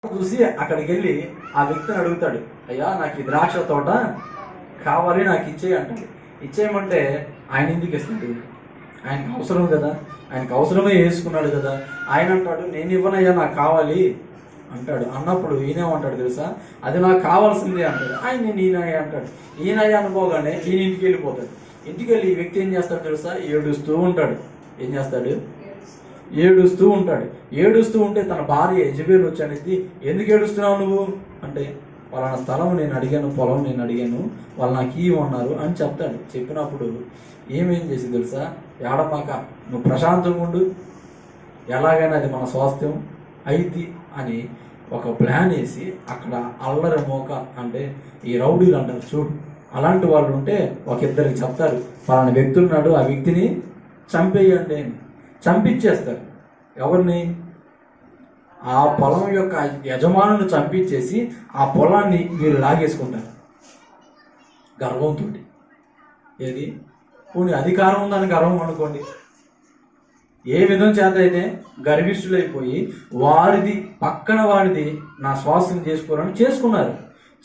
చూసి అక్కడికి వెళ్ళి ఆ వ్యక్తిని అడుగుతాడు, అయ్యా నాకు ఈ ద్రాక్ష తోట కావాలి, నాకు ఇచ్చేయి అంటాడు. ఇచ్చేయమంటే ఆయన ఎందుకు ఇస్తాడు? ఆయనకు అవసరం కదా, ఆయనకు అవసరమే వేసుకున్నాడు కదా. ఆయన అంటాడు, నేను ఇవ్వనయ్యా, నాకు కావాలి అంటాడు. అన్నప్పుడు ఈయనేమంటాడు తెలుసా, అది నాకు కావాల్సిందే అంటాడు. ఆయన నేను ఈయనయ్య అంటాడు. ఈయనయ్య అనుకోగానే ఈయన ఇంటికి వెళ్ళిపోతాడు. ఇంటికి వెళ్ళి ఈ వ్యక్తి ఏం చేస్తాడు తెలుసా, ఏడుస్తూ ఉంటాడు. ఏం చేస్తాడు? ఏడుస్తూ ఉంటాడు. ఏడుస్తూ ఉంటే తన భార్య యెజబెలు వచ్చి అనేది, ఎందుకు ఏడుస్తున్నావు నువ్వు అంటే, వాళ్ళ స్థలం నేను అడిగాను, పొలం నేను అడిగాను, వాళ్ళు నాకు ఇవ్వమన్నారు అని చెప్తాడు. చెప్పినప్పుడు ఏమేం చేసింది తెలుసా, ఏడమాక, నువ్వు ప్రశాంతంగా ఉండు, ఎలాగైనా అది మన స్వాస్థ్యం అయిద్ది అని ఒక ప్లాన్ వేసి అక్కడ అల్లరి మోక అంటే ఈ రౌడీలు అంటారు చూడు, అలాంటి వాళ్ళు ఉంటే ఒక ఇద్దరికి చెప్తారు, పలానా వ్యక్తి ఉన్నాడు, ఆ వ్యక్తిని చంపేయండి అని. చంపించేస్తారు. ఎవరిని? ఆ పొలం యొక్క యజమానుని చంపించేసి ఆ పొలాన్ని వీళ్ళు లాగేసుకుంటారు గర్వంతో. ఏది పోనీ అధికారం ఉందని గర్వం అనుకోండి, ఏ విధం చేత అయితే గర్విష్ఠులైపోయి వారిది పక్కన వాడిది నా స్వాస్థ్యం చేసుకోవాలని చేసుకున్నారు.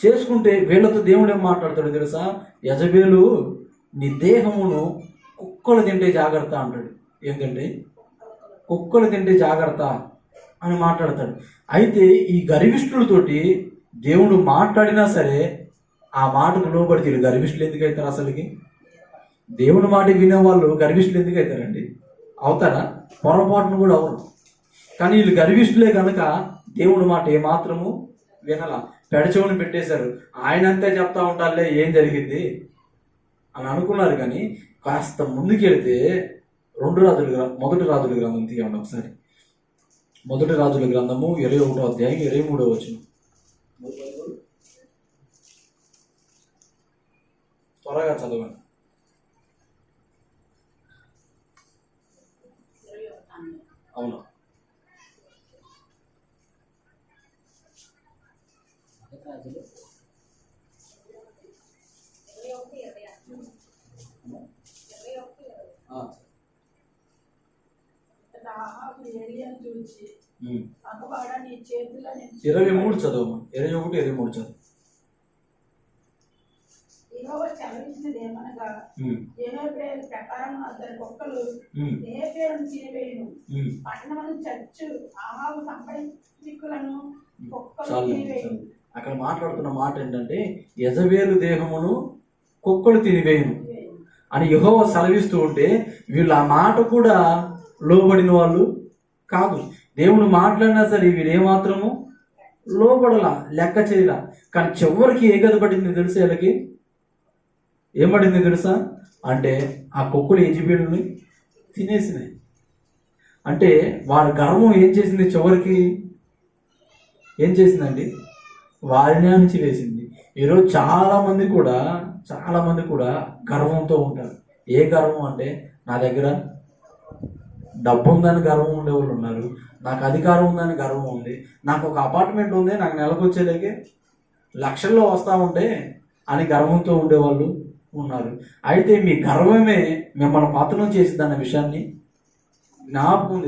చేసుకుంటే వీళ్ళతో దేవుడు ఏం మాట్లాడతాడు తెలుసా, యెజబెలు నీ దేహమును కుక్కలు తింటే జాగ్రత్త అంటాడు. ఏంటంటే కుక్కలు తింటే జాగ్రత్త అని మాట్లాడతాడు. అయితే ఈ గర్విష్ఠులతోటి దేవుడు మాట్లాడినా సరే ఆ మాటకు లోబడితే వీళ్ళు గర్విష్ఠులు ఎందుకు అవుతారు? అసలుకి దేవుని మాట వినేవాళ్ళు గర్విష్ఠులు ఎందుకు అవుతారండి? అవుతారా? పొరపాటును కూడా అవరు. కానీ వీళ్ళు గర్విష్ఠులే కనుక దేవుని మాట ఏమాత్రము వినలా, పెడచెవుని పెట్టేశారు. ఆయనంతే చెప్తా ఉంటారులే ఏం జరిగింది అని అనుకున్నారు. కానీ కాస్త ముందుకెళ్తే మొదటి రాజుల గ్రంథం తీయండి ఒకసారి. మొదటి రాజుల గ్రంథము 21వ అధ్యాయం 23వ వచనం. త్వరగా చదవండి. అవును, చూచి 23 చదవమా, 21, 23 చదువు. యెహోవా సెలవిచ్చినదేమనగా, యెహోవేలు ప్రకారం అతని కుక్కలు యెహోవేలును తినివేయును. పట్టణమందు చచ్చు ఆహాబు సంపన్నికులను కుక్కలు తినివేయును. అక్కడ మాట్లాడుతున్న మాట ఏంటంటే, యెజబెలు దేహమును కుక్కలు తినివేయును అని యెహోవా సెలవిస్తూ ఉంటే వీళ్ళు ఆ మాట కూడా లోబడిన వాళ్ళు కాదు. దేవుడు మాట్లాడినా సరే వీళ్ళు ఏమాత్రము లోబడలా, లెక్క చేయలా. కానీ చివరికి ఏ గది పడింది తెలుసా? వీళ్ళకి ఏం పడింది తెలుసా అంటే, ఆ కుక్కలు యెజబెలుని తినేసినాయి. అంటే వారి గర్వం ఏం చేసింది? చివరికి ఏం చేసిందండి? వారిని నుంచి వేసింది. ఈరోజు చాలా మంది కూడా గర్వంతో ఉంటారు. ఏ గర్వం అంటే, నా దగ్గర డబ్బు ఉందని గర్వం ఉండేవాళ్ళు ఉన్నారు, నాకు అధికారం ఉందని గర్వం ఉంది, నాకు ఒక అపార్ట్మెంట్ ఉంది, నాకు నెలకు వచ్చేలాగే లక్షల్లో వస్తూ ఉంటే అని గర్వంతో ఉండేవాళ్ళు ఉన్నారు. అయితే మీ గర్వమే మిమ్మల్ని పతనం చేసిద్దన్న విషయాన్ని జ్ఞాపకం